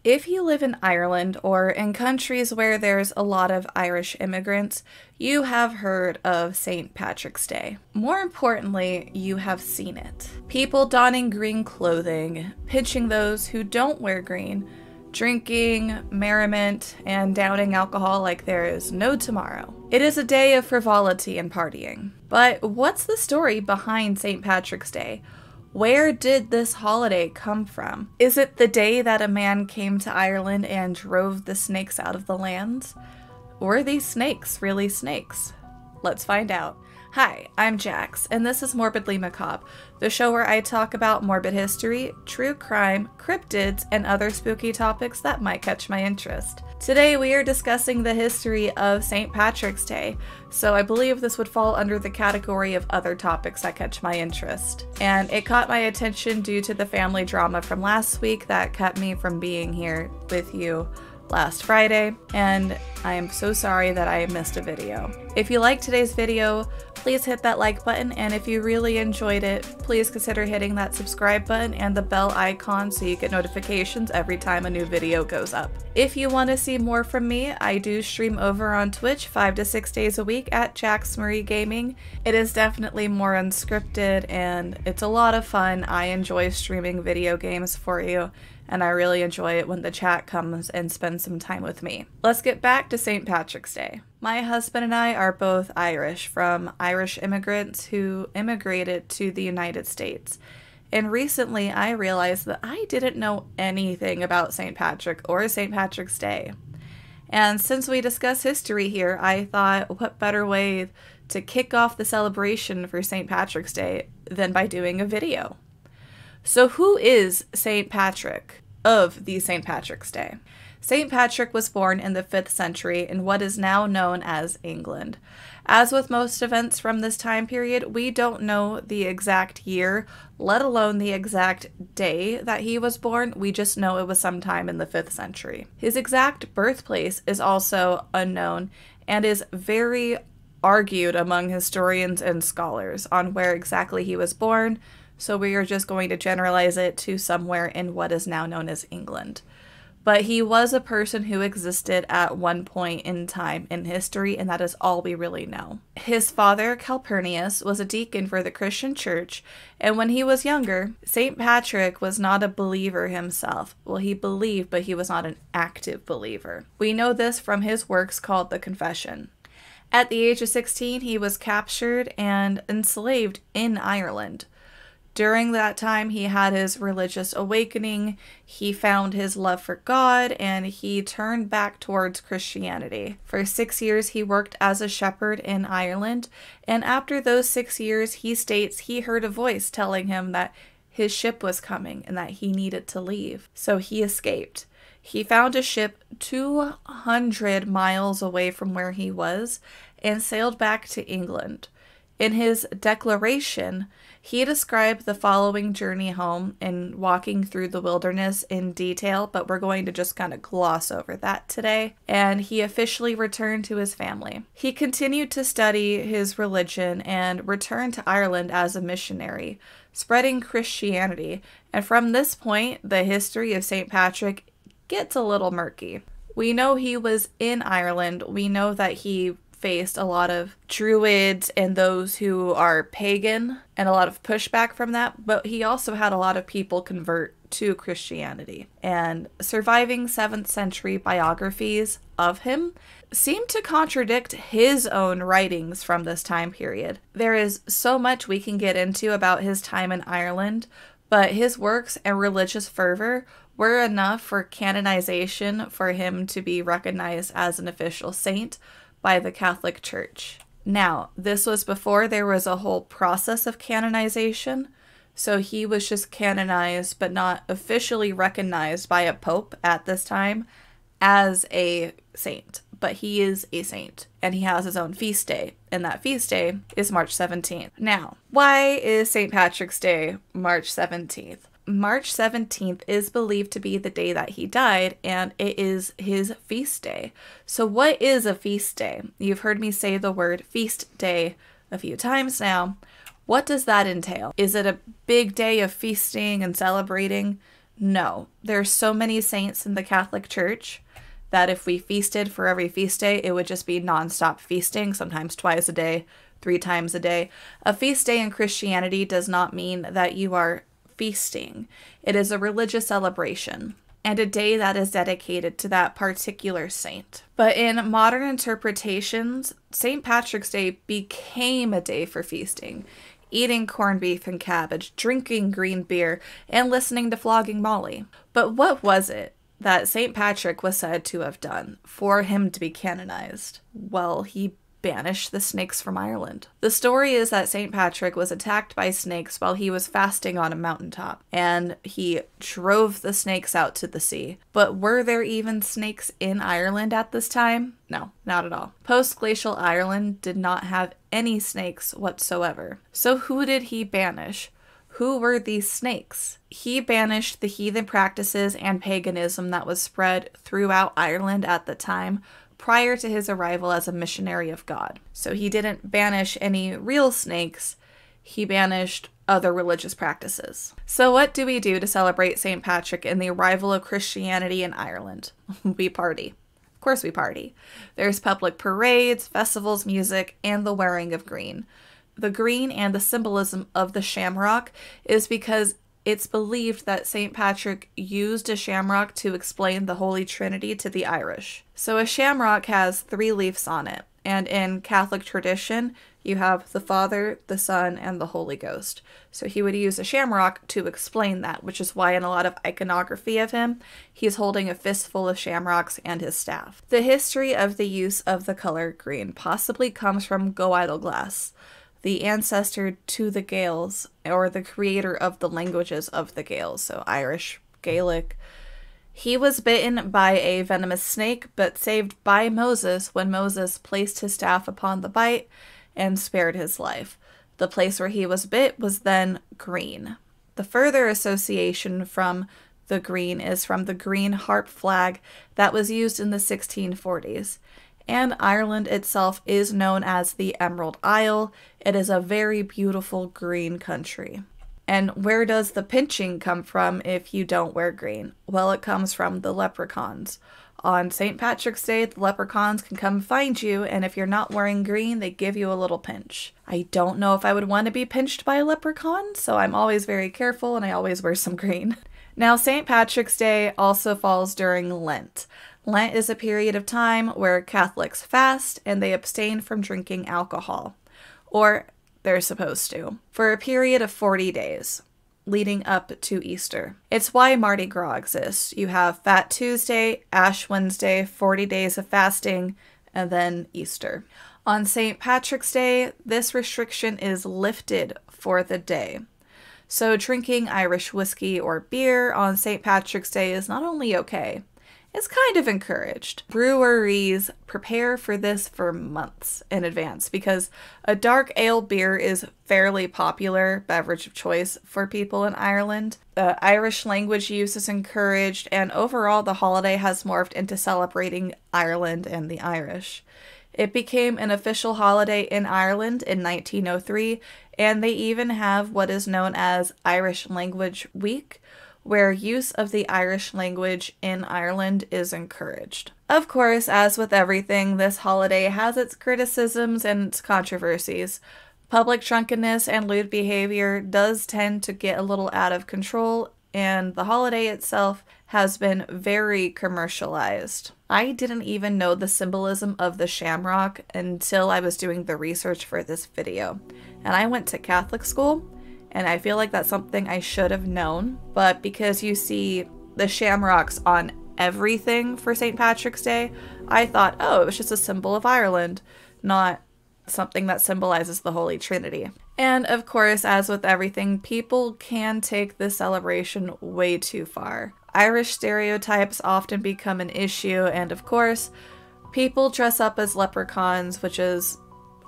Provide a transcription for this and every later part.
If you live in Ireland or in countries where there's a lot of Irish immigrants, you have heard of St. Patrick's Day. More importantly, you have seen it. People donning green clothing, pinching those who don't wear green, drinking, merriment, and downing alcohol like there is no tomorrow. It is a day of frivolity and partying. But what's the story behind St. Patrick's Day? Where did this holiday come from? Is it the day that a man came to Ireland and drove the snakes out of the land? Were these snakes really snakes? Let's find out. Hi, I'm Jax, and this is Morbidly Macabre, the show where I talk about morbid history, true crime, cryptids, and other spooky topics that might catch my interest. Today we are discussing the history of St. Patrick's Day, so I believe this would fall under the category of other topics that catch my interest. And it caught my attention due to the family drama from last week that kept me from being here with you last Friday, and I am so sorry that I missed a video. If you liked today's video, please hit that like button, and if you really enjoyed it, please consider hitting that subscribe button and the bell icon so you get notifications every time a new video goes up. If you want to see more from me, I do stream over on Twitch 5 to 6 days a week at Jax Marie Gaming. It is definitely more unscripted and it's a lot of fun. I enjoy streaming video games for you, and I really enjoy it when the chat comes and spends some time with me. Let's get back to St. Patrick's Day. My husband and I are both Irish, from Irish immigrants who immigrated to the United States. And recently I realized that I didn't know anything about St. Patrick or St. Patrick's Day. And since we discuss history here, I thought what better way to kick off the celebration for St. Patrick's Day than by doing a video. So who is St. Patrick of the St. Patrick's Day? St. Patrick was born in the 5th century in what is now known as England. As with most events from this time period, we don't know the exact year, let alone the exact day that he was born. We just know it was sometime in the 5th century. His exact birthplace is also unknown and is very argued among historians and scholars on where exactly he was born, so we are just going to generalize it to somewhere in what is now known as England. But he was a person who existed at one point in time in history, and that is all we really know. His father, Calpurnius, was a deacon for the Christian church, and when he was younger, St. Patrick was not a believer himself. Well, he believed, but he was not an active believer. We know this from his works called The Confession. At the age of 16, he was captured and enslaved in Ireland. During that time, he had his religious awakening, he found his love for God, and he turned back towards Christianity. For 6 years, he worked as a shepherd in Ireland, and after those 6 years, he states he heard a voice telling him that his ship was coming and that he needed to leave. So he escaped. He found a ship 200 miles away from where he was and sailed back to England. In his declaration, he described the following journey home and walking through the wilderness in detail, but we're going to just kind of gloss over that today. And he officially returned to his family. He continued to study his religion and returned to Ireland as a missionary, spreading Christianity. And from this point, the history of St. Patrick gets a little murky. We know he was in Ireland. We know that he faced a lot of druids and those who are pagan and a lot of pushback from that, but he also had a lot of people convert to Christianity. And surviving 7th century biographies of him seem to contradict his own writings from this time period. There is so much we can get into about his time in Ireland, but his works and religious fervor were enough for canonization for him to be recognized as an official saint by the Catholic Church. Now, this was before there was a whole process of canonization, so he was just canonized but not officially recognized by a pope at this time as a saint. But he is a saint, and he has his own feast day, and that feast day is March 17th. Now, why is St. Patrick's Day March 17th? March 17th is believed to be the day that he died, and it is his feast day. So what is a feast day? You've heard me say the word feast day a few times now. What does that entail? Is it a big day of feasting and celebrating? No. There's so many saints in the Catholic Church that if we feasted for every feast day, it would just be nonstop feasting, sometimes twice a day, 3 times a day. A feast day in Christianity does not mean that you are feasting. It is a religious celebration and a day that is dedicated to that particular saint. But in modern interpretations, St. Patrick's Day became a day for feasting, eating corned beef and cabbage, drinking green beer, and listening to Flogging Molly. But what was it that St. Patrick was said to have done for him to be canonized? Well, he banished the snakes from Ireland. The story is that St. Patrick was attacked by snakes while he was fasting on a mountaintop, and he drove the snakes out to the sea. But were there even snakes in Ireland at this time? No, not at all. Post-glacial Ireland did not have any snakes whatsoever. So who did he banish? Who were these snakes? He banished the heathen practices and paganism that was spread throughout Ireland at the time, prior to his arrival as a missionary of God. So he didn't banish any real snakes, he banished other religious practices. So what do we do to celebrate St. Patrick and the arrival of Christianity in Ireland? We party. Of course we party. There's public parades, festivals, music, and the wearing of green. The green and the symbolism of the shamrock is because it's believed that St. Patrick used a shamrock to explain the Holy Trinity to the Irish. So a shamrock has 3 leaves on it, and in Catholic tradition, you have the Father, the Son, and the Holy Ghost. So he would use a shamrock to explain that, which is why in a lot of iconography of him, he's holding a fistful of shamrocks and his staff. The history of the use of the color green possibly comes from Go Idle Glass, the ancestor to the Gaels, or the creator of the languages of the Gaels, so Irish, Gaelic. He was bitten by a venomous snake, but saved by Moses when Moses placed his staff upon the bite and spared his life. The place where he was bit was then green. The further association from the green is from the green harp flag that was used in the 1640s. And Ireland itself is known as the Emerald Isle. It is a very beautiful green country. And where does the pinching come from if you don't wear green? Well, it comes from the leprechauns. On St. Patrick's Day, the leprechauns can come find you, and if you're not wearing green, they give you a little pinch. I don't know if I would want to be pinched by a leprechaun, so I'm always very careful and I always wear some green. Now, St. Patrick's Day also falls during Lent. Lent is a period of time where Catholics fast and they abstain from drinking alcohol, or they're supposed to, for a period of 40 days, leading up to Easter. It's why Mardi Gras exists. You have Fat Tuesday, Ash Wednesday, 40 days of fasting, and then Easter. On St. Patrick's Day, this restriction is lifted for the day. So drinking Irish whiskey or beer on St. Patrick's Day is not only okay, it's kind of encouraged. Breweries prepare for this for months in advance because a dark ale beer is fairly popular beverage of choice for people in Ireland. The Irish language use is encouraged, and overall the holiday has morphed into celebrating Ireland and the Irish. It became an official holiday in Ireland in 1903, and they even have what is known as Irish Language Week, where use of the Irish language in Ireland is encouraged. Of course, as with everything, this holiday has its criticisms and its controversies. Public drunkenness and lewd behavior does tend to get a little out of control, and the holiday itself has been very commercialized. I didn't even know the symbolism of the shamrock until I was doing the research for this video. And I went to Catholic school, and I feel like that's something I should have known, but because you see the shamrocks on everything for St. Patrick's Day, I thought, oh, it was just a symbol of Ireland, not something that symbolizes the Holy Trinity. And of course, as with everything, people can take this celebration way too far. Irish stereotypes often become an issue, and of course, people dress up as leprechauns, which is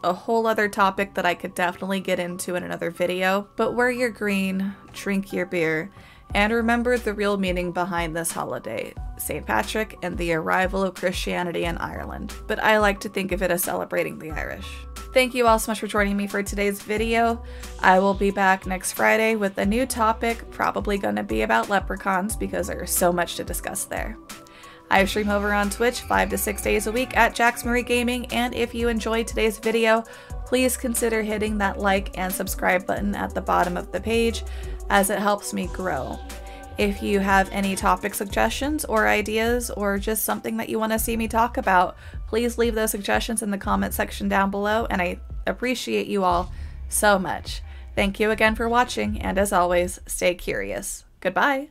a whole other topic that I could definitely get into in another video. But wear your green, drink your beer, and remembered the real meaning behind this holiday, St. Patrick and the arrival of Christianity in Ireland. But I like to think of it as celebrating the Irish. Thank you all so much for joining me for today's video. I will be back next Friday with a new topic, probably going to be about leprechauns because there's so much to discuss there. I stream over on Twitch 5 to 6 days a week at Jax Marie Gaming, and if you enjoyed today's video, please consider hitting that like and subscribe button at the bottom of the page, as it helps me grow. If you have any topic suggestions or ideas or just something that you want to see me talk about, please leave those suggestions in the comment section down below, and I appreciate you all so much. Thank you again for watching, and as always, stay curious. Goodbye!